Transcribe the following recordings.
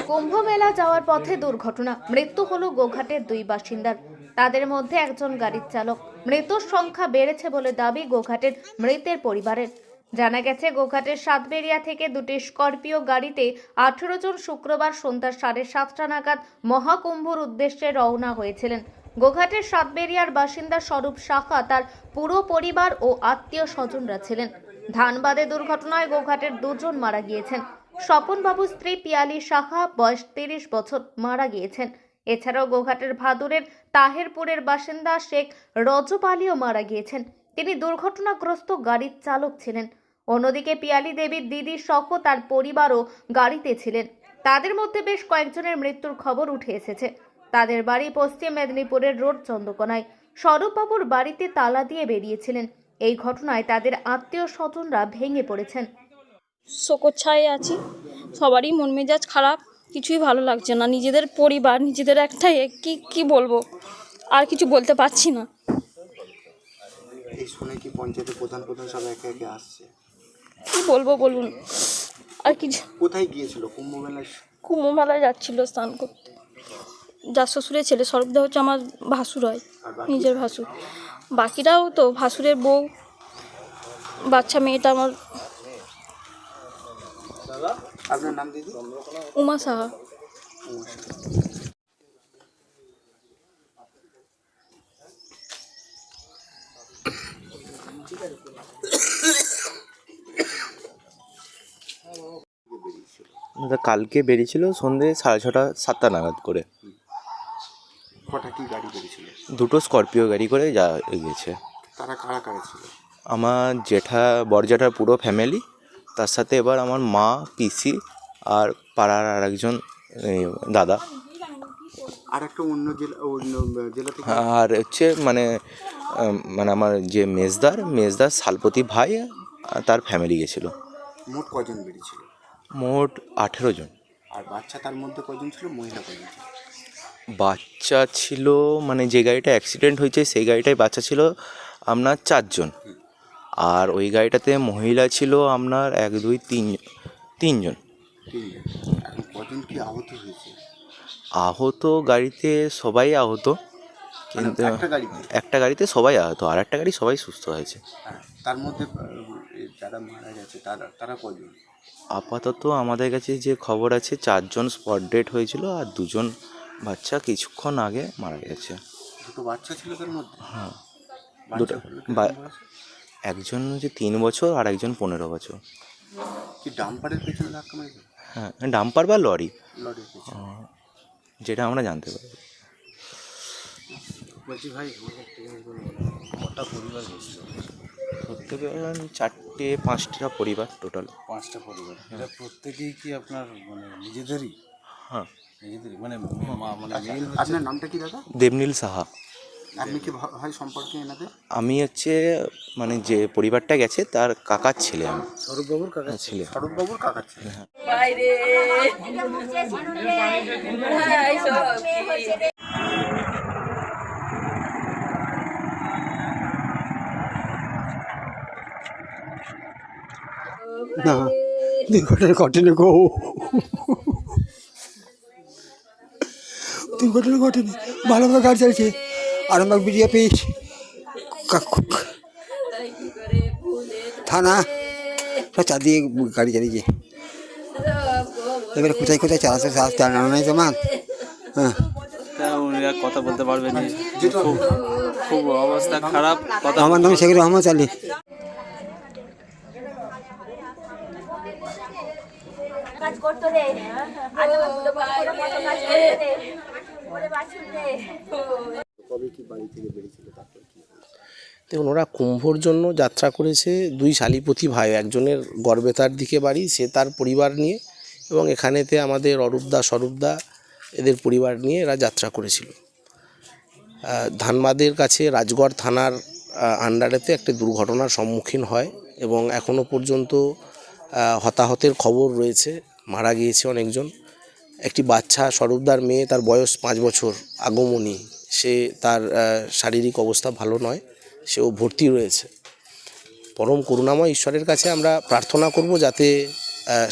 কুম্ভ মেলা যাওয়ার পথে দুর্ঘটনা, মৃত্যু হলো গোঘাটের দুই বাসিন্দার। তাদের মধ্যে একজন গাড়ির চালক। মৃত্যুর সংখ্যা বেড়েছে বলে দাবি গোঘাটের মৃতের পরিবারের। জানা গেছে, গোঘাটের সাতবেরিয়া থেকে দুটি স্করপিও গাড়িতে 18 জন শুক্রবার সন্ধ্যা 7:30 নাগাদ মহাকুম্ভর উদ্দেশ্যে রওনা হয়েছিলেন। গোঘাটের সাতবেরিয়ার বাসিন্দা স্বরূপ সাহা তার পুরো পরিবার ও আত্মীয় স্বজনরা ছিলেন। ধানবাদে দুর্ঘটনায় গোঘাটের দুজন মারা গিয়েছেন। স্বপনবাবুর স্ত্রী পিয়ালি সাহা, বয়স 30 বছর, মারা গিয়েছেন। এছাড়াও গোঘাটের ভাদুরের তাহেরপুরের বাসিন্দা শেখ রজব আলীও মারা গিয়েছেন। তিনি দুর্ঘটনাগ্রস্ত গাড়ির চালক ছিলেন। অন্যদিকে পিয়ালি দেবীর দিদি সহ তার পরিবারও গাড়িতে ছিলেন। তাদের মধ্যে বেশ কয়েকজনের মৃত্যুর খবর উঠে এসেছে। তাদের বাড়ি পশ্চিম মেদিনীপুরের রোড চন্দ্রকোনায়। স্বরূপবাবুর বাড়িতে তালা দিয়ে বেরিয়েছিলেন। এই ঘটনায় তাদের আত্মীয় স্বজনরা ভেঙে পড়েছেন। শোকর ছায়ে আছি, সবারই মন মেজাজ খারাপ, কিছুই ভালো লাগছে না। নিজেদের পরিবার, নিজেদের একটাই, কি বলবো, আর কিছু বলতে পারছি না। এই শুনে কি পঞ্চায়েতের প্রধান সব একে একে আসছে? কি বলবো বলুন, আর কিছু। কোথায় গিয়েছিল? কুম্ভ মেলায় যাচ্ছিল স্নান করতে। যার শ্বশুরের ছেলে, স্বরূপদা হচ্ছে আমার ভাসুর হয়, নিজের ভাসুর। বাকিরাও তো ভাসুরের বউ, বাচ্চা মেয়েটা আমার। আপনার নাম দিদি? উমা সাহা। কালকে বেরিয়েছিল সন্ধ্যে 6:30 7টা নাগাদ করে। কটা কি গাড়ি বেরিয়েছিল? দুটো স্করপিও গাড়ি করে গিয়েছে। তারা কারা কারা ছিল? আমার বরজেঠার পুরো ফ্যামিলি, তার সাথে এবার আমার মা, পিসি আর পাড়ার আর একজন দাদা। আর একটা অন্য জেলা থেকে? আর হচ্ছে মানে আমার যে মেজদার শালপতি ভাই আর তার ফ্যামিলি গেছিল। মোট কজন বেরিয়েছিল? মোট 18 জন। আর বাচ্চা তার মধ্যে কজন ছিল? মহিলা কজন ছিল? বাচ্চা ছিল মানে যে গাড়িটা অ্যাক্সিডেন্ট হয়েছে সেই গাড়িটায় বাচ্চা ছিল আপনার 4 জন। আর ওই গাড়িটাতে মহিলা ছিল আপনার 1 2 3 জন। এখন কজন কি আহত হয়েছে? আহত গাড়িতে সবাই আহত, কিন্তু একটা গাড়িতে সবাই আহত, আর একটা গাড়ি সবাই সুস্থ হয়েছে। তার মধ্যে যারা মারা গেছে তারা কজন? আপাতত আমাদের কাছে যে খবর আছে 4 জন স্পট ডেড হয়েছিল, আর 2 জন বাচ্চা কিছুক্ষণ আগে মারা গেছে। দুটো বাচ্চা ছিল তার মধ্যে? হ্যাঁ, দুটো। একজন হচ্ছে 3 বছর আর একজন 15 বছর। কি ডাম্পারের পেছনে ধাক্কা মেরেছে? হ্যাঁ, ডাম্পার বা লরি, যেটা আমরা জানতে পারি। বলছি ভাই, কটা পরিবার গেছিল? প্রত্যেকে 4-5টা পরিবার, টোটাল 5টা পরিবার। এরা প্রত্যেকেই কি আপনার মানে নিজেদেরই? হ্যাঁ, নিজেদেরই মানে আপনার নামটা কি দাদা? দেবনীল সাহা। আপনি কি ভাই সম্পর্কে এনাদের? আমি হচ্ছে মানে যে পরিবারটা গেছে তার কাকার ছেলে। আমি স্বরূপবাবুর কাকার ছেলে? স্বরূপবাবুর কাকার ছেলে। না, দুর্ঘটনা ঘটেনি গো, দুর্ঘটনা ঘটেনি। ভালোভাবে গাড়ি চালিয়েছে, আরামবাগ বিজেপি থানা সব চারদিকে গাড়ি চালিয়েছে। এবারে কোথায় কোথায় চালাতে জানা নাই তোমার? হ্যাঁ, কথা বলতে পারবেন, খুব অবস্থা খারাপ। আমার নাম শেখ রহমত আলী। দেখুন, ওরা কুম্ভর জন্য যাত্রা করেছে। 2 শালিপতি ভাই, একজনের গড়বেতার দিকে বাড়ি, সে তার পরিবার নিয়ে, এবং এখানেতে আমাদের স্বরূপদা এদের পরিবার নিয়ে এরা যাত্রা করেছিল। ধানবাদের কাছে রাজগড় থানার আন্ডারেতে একটা দুর্ঘটনার সম্মুখীন হয়, এবং এখনও পর্যন্ত হতাহতের খবর রয়েছে, মারা গিয়েছে অনেকজন। একটি বাচ্চা, স্বরূপদার মেয়ে, তার বয়স 5 বছর, আগমনী, সে তার শারীরিক অবস্থা ভালো নয়, সেও ভর্তি রয়েছে। পরম করুণাময় ঈশ্বরের কাছে আমরা প্রার্থনা করব যাতে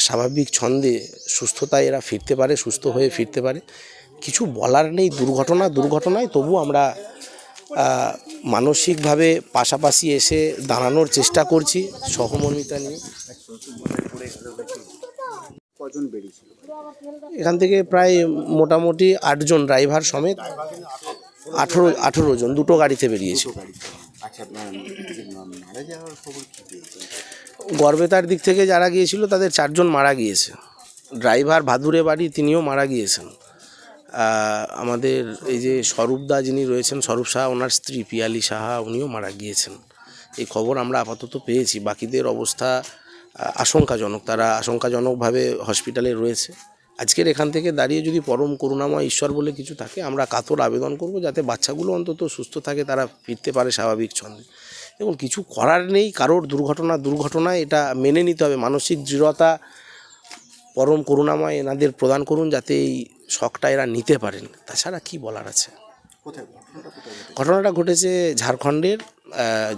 স্বাভাবিক ছন্দে সুস্থতায় এরা ফিরতে পারে, সুস্থ হয়ে ফিরতে পারে। কিছু বলার নেই, দুর্ঘটনায় তবু আমরা মানসিকভাবে পাশাপাশি এসে দাঁড়ানোর চেষ্টা করছি সহমর্মিতা নিয়ে। কজন বেরিয়েছিল? এখান থেকে প্রায় মোটামুটি 8 জন ড্রাইভার সমেত 18 জন, দুটো গাড়িতে বেরিয়েছে। আচ্ছা, মারা যাওয়ার খবর কি পেয়েছেন? গড়বেতার দিক থেকে যারা গিয়েছিল তাদের 4 জন মারা গিয়েছে। ড্রাইভার ভাদুরে বাড়ি, তিনিও মারা গিয়েছেন। আমাদের এই যে স্বরূপদা যিনি রয়েছেন, স্বরূপ সাহা, ওনার স্ত্রী পিয়ালি সাহা, উনিও মারা গিয়েছেন। এই খবর আমরা আপাতত পেয়েছি। বাকিদের অবস্থা আশঙ্কাজনক, তারা আশঙ্কাজনকভাবে হসপিটালে রয়েছে। আজকের এখান থেকে দাঁড়িয়ে যদি পরম করুণাময় ঈশ্বর বলে কিছু থাকে, আমরা কাতর আবেদন করব যাতে বাচ্চাগুলো অন্তত সুস্থ থাকে, তারা ফিরতে পারে স্বাভাবিক ছন্দে। এবং কিছু করার নেই, কারোর দুর্ঘটনা এটা মেনে নিতে হবে। মানসিক দৃঢ়তা পরম করুণাময় এনাদের প্রদান করুন যাতে এই শখটা এরা নিতে পারেন। তাছাড়া কি বলার আছে। ঘটনাটা ঘটেছে ঝাড়খণ্ডের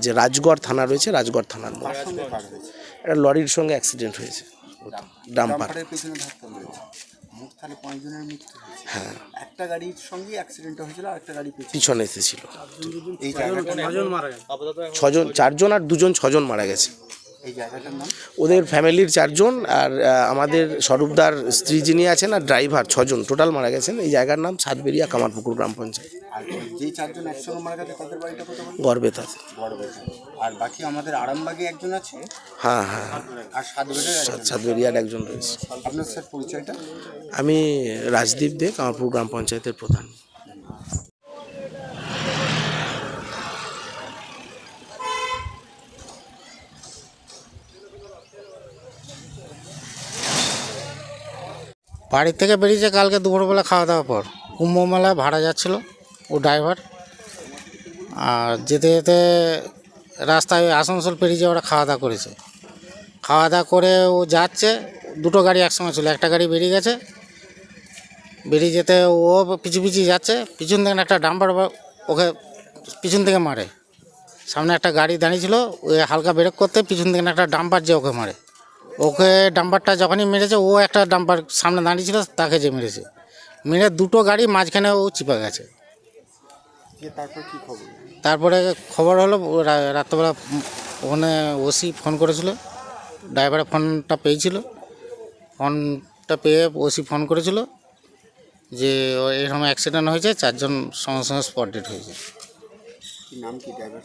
যে রাজগড় থানা রয়েছে, রাজগড় থানার মধ্যে একটা লরির সঙ্গে অ্যাক্সিডেন্ট হয়েছে, ডাম্পার। হ্যাঁ, একটা গাড়ির সঙ্গে অ্যাক্সিডেন্টটা হয়েছিল, আর একটা গাড়ি পিছনে এসেছিল। এই জায়গাটার নাম? 4 জন আর 2 জন 6 জন মারা গেছে। এই জায়গাটার নাম? ওদের ফ্যামিলির 4 জন আর আমাদের স্বরূপদার স্ত্রী যিনি আছেন আর ড্রাইভার 6 জন টোটাল মারা গেছেন। এই জায়গার নাম ছাদবেরিয়া কামারপুকুর গ্রাম পঞ্চায়েত। আর যেই 4 জন একসঙ্গে মারা গেছে তাদের বাড়িটা কোথায়? গড়বেতা। আর বাকি আমাদের আরামবাগে একজন আছে। হ্যাঁ, আর ছাদবেরিয়ার একজন রয়েছে। আপনার স্যার পরিচয়টা? আমি রাজদীপ দে, কামারপুর গ্রাম পঞ্চায়েতের প্রধান। বাড়ি থেকে বেরিয়েছে কালকে দুপুরবেলা খাওয়া দাওয়ার পর। কুম্ভ মেলায় ভাড়া যাচ্ছিল ও ড্রাইভার, আর যেতে যেতে রাস্তায় আসানসোল পেরিয়ে ওরা খাওয়া দাওয়া করেছে। খাওয়া দাওয়া করে ও যাচ্ছে, দুটো গাড়ি একসঙ্গে ছিল, একটা গাড়ি বেরিয়ে গেছে। বেরিয়ে যেতে ও পিছু যাচ্ছে, পিছন থেকে একটা ডাম্পার ওকে পিছন থেকে মারে। সামনে একটা গাড়ি দাঁড়িয়েছিল, ওই হালকা ব্রেক করতে পিছন থেকে একটা ডাম্পার যে ওকে মারে। ওকে ডাম্পারটা যখনই মেরেছে, ও একটা ডাম্পার সামনে দাঁড়িয়েছিল তাকে যে মেরেছে। মেরে দুটো গাড়ি মাঝখানে ও চিপে গেছে। তারপরে খবর হলো রাত্রেবেলা ওখানে ওসি ফোন করেছিল, ড্রাইভারের ফোনটা পেয়েছিল। ফোনটা পেয়ে ওসি ফোন করেছিল যে এরকম অ্যাক্সিডেন্ট হয়েছে, 4 জন সঙ্গে সঙ্গে স্পট ডেড হয়েছে। নাম কি ড্রাইভার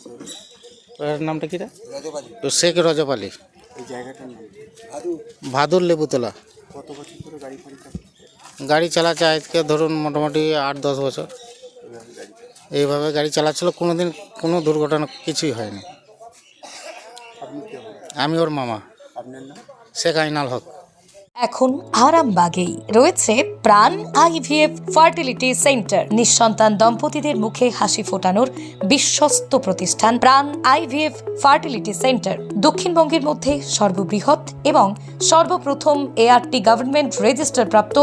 ওর নামটা কী রে? শেখ রজব আলী। এই জায়গাটার নাম? ভাদুর লেবুতলা। কত বছর ধরে গাড়ি গাড়ি চালাচ্ছে আজকে ধরুন মোটামুটি 8-10 বছর এইভাবে গাড়ি চালাচ্ছিল। কোনোদিন কোনো দুর্ঘটনা কিছুই হয়নি। আমি ওর মামা। আপনার নাম? শেখ আইনাল হক। এখন আরামবাগেই রয়েছে প্রাণ আইভিএফ ফার্টিলিটি সেন্টার। নিঃসন্তান দম্পতিদের মুখে হাসি ফোটানোর বিশ্বস্ত প্রতিষ্ঠান প্রাণ আইভিএফ ফার্টিলিটি সেন্টার। দক্ষিণবঙ্গের মধ্যে সর্ববৃহৎ এবং সর্বপ্রথম এআরটি গভর্নমেন্ট রেজিস্টার প্রাপ্ত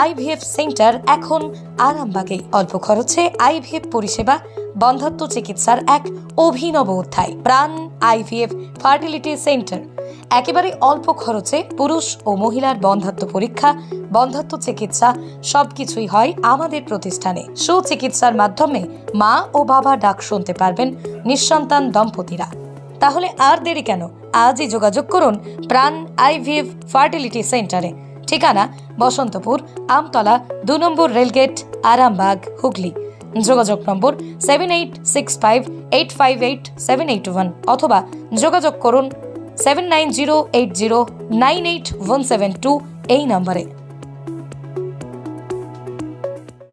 আইভিএফ সেন্টার এখন আরামবাগেই। অল্প খরচে আইভিএফ পরিষেবা, বন্ধ্যাত্ব চিকিৎসার এক অভিনব অধ্যায়। প্রাণ আইভিএফ ফার্টিলিটি সেন্টার একেবারে অল্প খরচে পুরুষ ও মহিলার বন্ধ্যাত্ব পরীক্ষা, বন্ধ্যাত্ব চিকিৎসা সবকিছুই হয় আমাদের প্রতিষ্ঠানে। সুচিকিৎসার মাধ্যমে মা ও বাবা ডাক শুনতে পারবেন নিঃসন্তান দম্পতিরা। তাহলে আর দেরি কেন? আজই যোগাযোগ করুন প্রাণ আইভিএফ ফার্টিলিটি সেন্টারে। ঠিকানা বসন্তপুর, আমতলা, 2 নম্বর রেলগেট, আরামবাগ, হুগলি। যোগাযোগ নম্বর 7865858781 অথবা যোগাযোগ করুন 7908098172 এই নম্বরে।